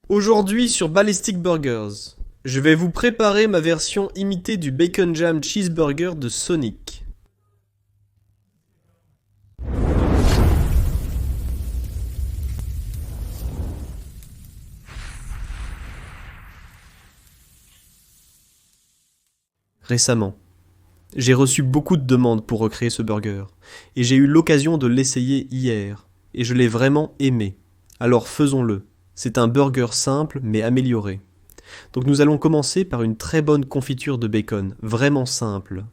Aujourd'hui sur Ballistic Burgers, je vais vous préparer ma version imitée du Bacon Jam Cheeseburger de Sonic. Récemment, j'ai reçu beaucoup de demandes pour recréer ce burger, et j'ai eu l'occasion de l'essayer hier, et je l'ai vraiment aimé. Alors faisons-le. C'est un burger simple mais amélioré. Donc nous allons commencer par une très bonne confiture de bacon, vraiment simple.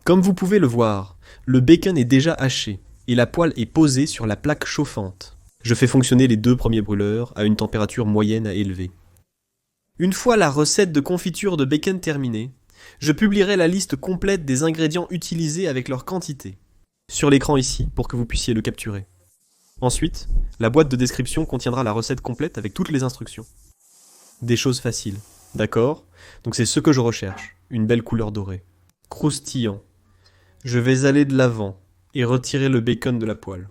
Comme vous pouvez le voir, le bacon est déjà haché, et la poêle est posée sur la plaque chauffante. Je fais fonctionner les deux premiers brûleurs à une température moyenne à élever. Une fois la recette de confiture de bacon terminée, je publierai la liste complète des ingrédients utilisés avec leur quantité, sur l'écran ici pour que vous puissiez le capturer. Ensuite, la boîte de description contiendra la recette complète avec toutes les instructions. Des choses faciles, d'accord? Donc c'est ce que je recherche, une belle couleur dorée. Croustillant. Je vais aller de l'avant et retirer le bacon de la poêle.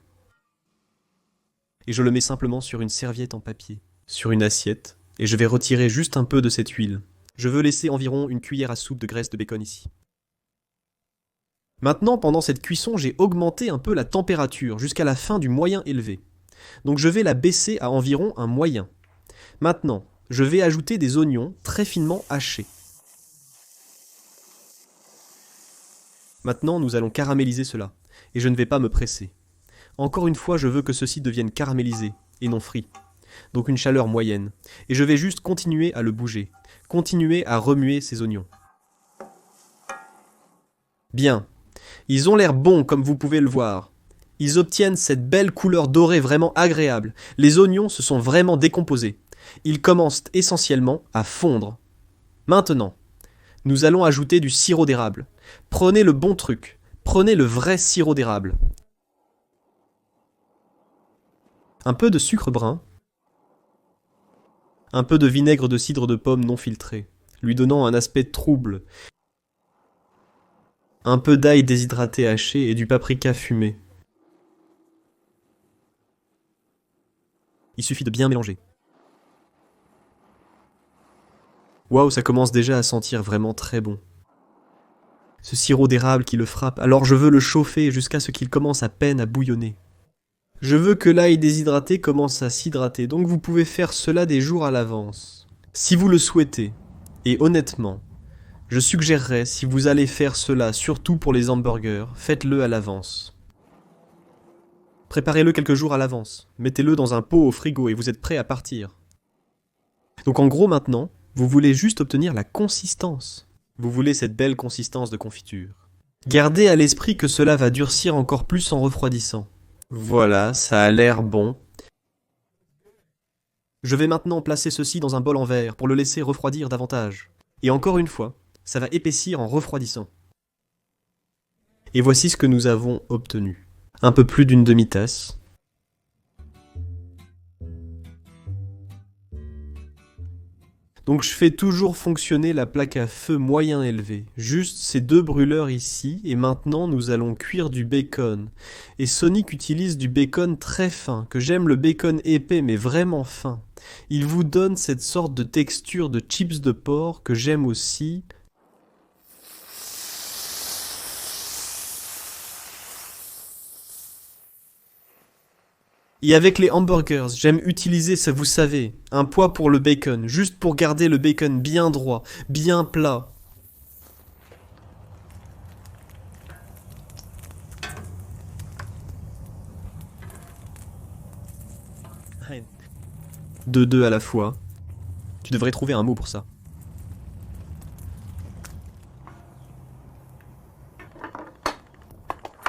Et je le mets simplement sur une serviette en papier, sur une assiette, et je vais retirer juste un peu de cette huile. Je veux laisser environ une cuillère à soupe de graisse de bacon ici. Maintenant, pendant cette cuisson, j'ai augmenté un peu la température jusqu'à la fin du moyen élevé. Donc je vais la baisser à environ un moyen. Maintenant, je vais ajouter des oignons très finement hachés. Maintenant, nous allons caraméliser cela, et je ne vais pas me presser. Encore une fois, je veux que ceci devienne caramélisé, et non frit. Donc une chaleur moyenne. Et je vais juste continuer à le bouger, continuer à remuer ces oignons. Bien. Ils ont l'air bons comme vous pouvez le voir. Ils obtiennent cette belle couleur dorée vraiment agréable. Les oignons se sont vraiment décomposés. Ils commencent essentiellement à fondre. Maintenant, nous allons ajouter du sirop d'érable. Prenez le bon truc. Prenez le vrai sirop d'érable. Un peu de sucre brun. Un peu de vinaigre de cidre de pomme non filtré, lui donnant un aspect trouble. Un peu d'ail déshydraté haché et du paprika fumé. Il suffit de bien mélanger. Waouh, ça commence déjà à sentir vraiment très bon. Ce sirop d'érable qui le frappe, alors je veux le chauffer jusqu'à ce qu'il commence à peine à bouillonner. Je veux que l'ail déshydraté commence à s'hydrater, donc vous pouvez faire cela des jours à l'avance. Si vous le souhaitez, et honnêtement, je suggérerais, si vous allez faire cela, surtout pour les hamburgers, faites-le à l'avance. Préparez-le quelques jours à l'avance, mettez-le dans un pot au frigo et vous êtes prêt à partir. Donc en gros maintenant, vous voulez juste obtenir la consistance. Vous voulez cette belle consistance de confiture. Gardez à l'esprit que cela va durcir encore plus en refroidissant. Voilà, ça a l'air bon. Je vais maintenant placer ceci dans un bol en verre pour le laisser refroidir davantage. Et encore une fois, ça va épaissir en refroidissant. Et voici ce que nous avons obtenu. Un peu plus d'une demi-tasse. Donc je fais toujours fonctionner la plaque à feu moyen élevé. Juste ces deux brûleurs ici, et maintenant nous allons cuire du bacon. Et Sonic utilise du bacon très fin, que j'aime le bacon épais mais vraiment fin. Il vous donne cette sorte de texture de chips de porc que j'aime aussi. Et avec les hamburgers, j'aime utiliser, ça vous savez, un poids pour le bacon, juste pour garder le bacon bien droit, bien plat. De deux à la fois. Tu devrais trouver un mot pour ça.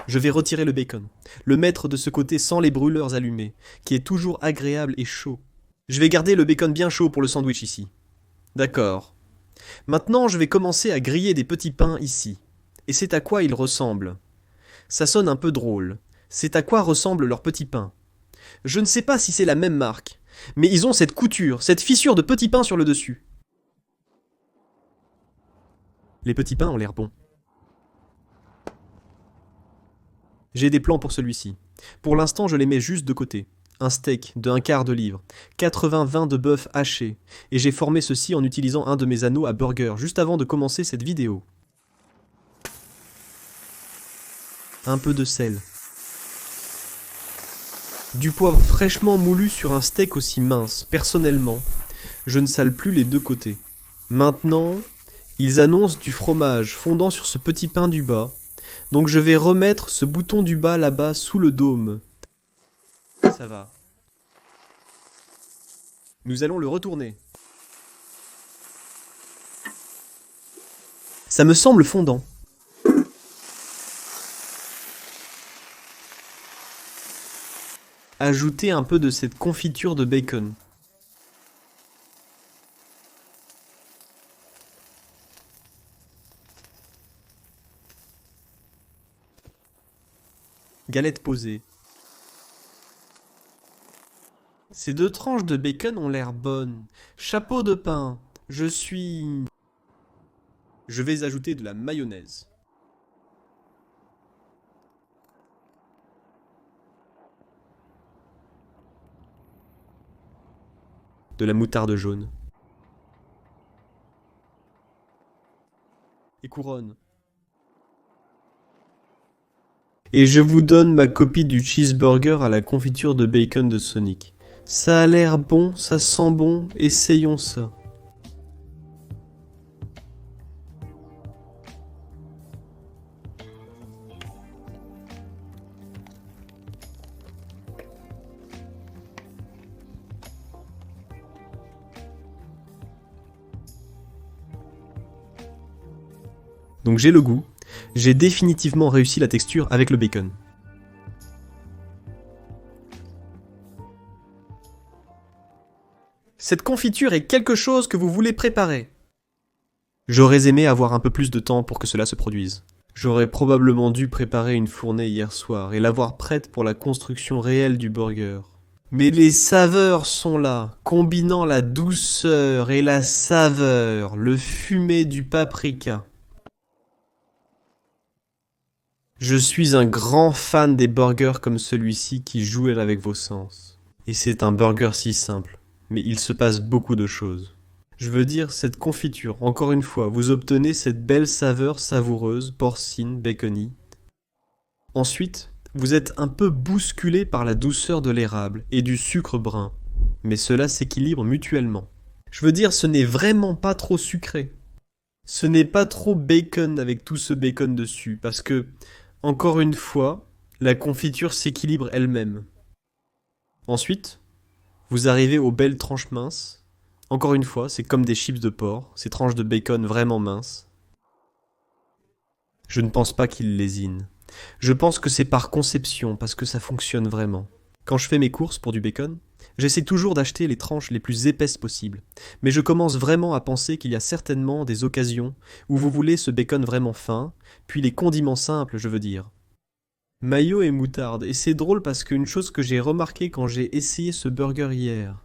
Je vais retirer le bacon, le mettre de ce côté sans les brûleurs allumés, qui est toujours agréable et chaud. Je vais garder le bacon bien chaud pour le sandwich ici. D'accord. Maintenant, je vais commencer à griller des petits pains ici. Et c'est à quoi ils ressemblent. Ça sonne un peu drôle. C'est à quoi ressemblent leurs petits pains. Je ne sais pas si c'est la même marque, mais ils ont cette couture, cette fissure de petits pains sur le dessus. Les petits pains ont l'air bons. J'ai des plans pour celui-ci. Pour l'instant, je les mets juste de côté. Un steak de 1/4 de livre, 80-20 de bœuf haché, et j'ai formé ceci en utilisant un de mes anneaux à burger juste avant de commencer cette vidéo. Un peu de sel. Du poivre fraîchement moulu sur un steak aussi mince. Personnellement, je ne sale plus les deux côtés. Maintenant, ils annoncent du fromage fondant sur ce petit pain du bas. Donc je vais remettre ce bouton du bas là-bas sous le dôme. Ça va. Nous allons le retourner. Ça me semble fondant. Ajoutez un peu de cette confiture de bacon. Galette posée. Ces 2 tranches de bacon ont l'air bonnes. Chapeau de pain. Je vais ajouter de la mayonnaise. De la moutarde jaune. Et couronne. Et je vous donne ma copie du cheeseburger à la confiture de bacon de Sonic. Ça a l'air bon, ça sent bon, essayons ça. Donc j'ai le goût, j'ai définitivement réussi la texture avec le bacon. Cette confiture est quelque chose que vous voulez préparer. J'aurais aimé avoir un peu plus de temps pour que cela se produise. J'aurais probablement dû préparer une fournée hier soir et l'avoir prête pour la construction réelle du burger. Mais les saveurs sont là, combinant la douceur et la saveur, le fumé du paprika. Je suis un grand fan des burgers comme celui-ci qui jouent avec vos sens. Et c'est un burger si simple, mais il se passe beaucoup de choses. Je veux dire, cette confiture, encore une fois, vous obtenez cette belle saveur savoureuse, porcine, bacony. Ensuite, vous êtes un peu bousculé par la douceur de l'érable et du sucre brun. Mais cela s'équilibre mutuellement. Je veux dire, ce n'est vraiment pas trop sucré. Ce n'est pas trop bacon avec tout ce bacon dessus, parce que, encore une fois, la confiture s'équilibre elle-même. Ensuite, vous arrivez aux belles tranches minces. Encore une fois, c'est comme des chips de porc, ces tranches de bacon vraiment minces. Je ne pense pas qu'ils lésinent. Je pense que c'est par conception, parce que ça fonctionne vraiment. Quand je fais mes courses pour du bacon, j'essaie toujours d'acheter les tranches les plus épaisses possibles. Mais je commence vraiment à penser qu'il y a certainement des occasions où vous voulez ce bacon vraiment fin, puis les condiments simples, je veux dire. Mayo et moutarde, et c'est drôle parce qu'une chose que j'ai remarqué quand j'ai essayé ce burger hier,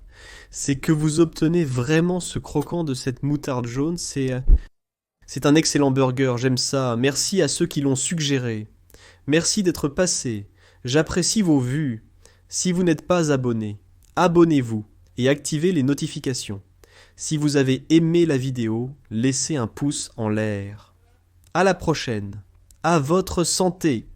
c'est que vous obtenez vraiment ce croquant de cette moutarde jaune, c'est un excellent burger, j'aime ça, merci à ceux qui l'ont suggéré. Merci d'être passé, j'apprécie vos vues. Si vous n'êtes pas abonné, abonnez-vous et activez les notifications. Si vous avez aimé la vidéo, laissez un pouce en l'air. À la prochaine. À votre santé.